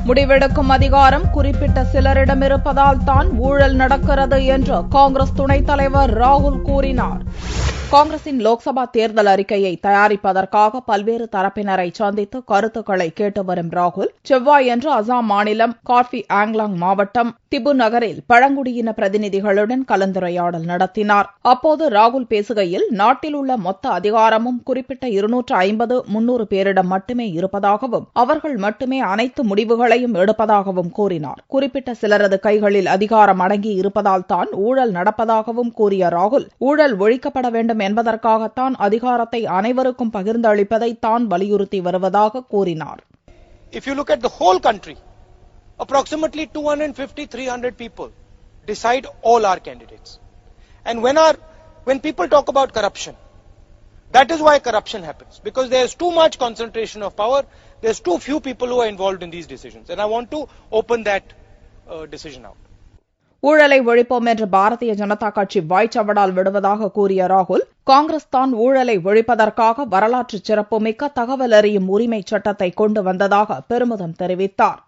முடிவெடுக்கும் அதிகாரம் குறிப்பிட்ட சிலரிடம் இருப்பதால் தான் ஊழல் நடக்கிறது என்று காங்கிரஸ் துணைத் தலைவர் ராகுல் கூறினார். காங்கிரசின் லோக்சபா தேர்தல் அறிக்கையை தயாரிப்பதற்காக பல்வேறு தரப்பினரை சந்தித்து கருத்துக்களை கேட்டு வரும் ராகுல் செவ்வாயன்று அசாம் மாநிலம் கார்பி ஆங்லாங் மாவட்டம் திபு நகரில் பழங்குடியின பிரதிநிதிகளுடன் கலந்துரையாடல் நடத்தினார். அப்போது ராகுல் பேசுகையில், நாட்டில் உள்ள மொத்த அதிகாரமும் குறிப்பிட்ட 250-300 பேரிடம் மட்டுமே இருப்பதாகவும் அவர்கள் மட்டுமே அனைத்து முடிவுகளையும் எடுப்பதாகவும் கூறினார். குறிப்பிட்ட சிலரது கைகளில் அதிகாரம் அடங்கி இருப்பதால் தான் ஊழல் நடப்பதாகவும் கூறிய ராகுல், ஊழல் ஒழிக்கப்பட வேண்டும் என்பதற்காகத்தான் அதிகாரத்தை அனைவருக்கும் பகிர்ந்தளிப்பதை தான் வலியுறுத்தி வருவதாக கூறினார். If you look at the whole country, approximately 250-300 people decide all our candidates. And when people talk about corruption, that is why corruption happens, because there is too much concentration of power, there's too few people who are involved in these decisions, and I want to open that decision out. ஊழலை ஒழிப்போம் என்று பாரதிய ஜனதா கட்சி வாய்ச்சவடால் விடுவதாக கூறிய ராகுல், காங்கிரஸ் தான் ஊழலை ஒழிப்பதற்காக வரலாற்று சிறப்புமிக்க தகவல் அறியும் உரிமை சட்டத்தை கொண்டு வந்ததாக பெருமிதம் தெரிவித்தார்.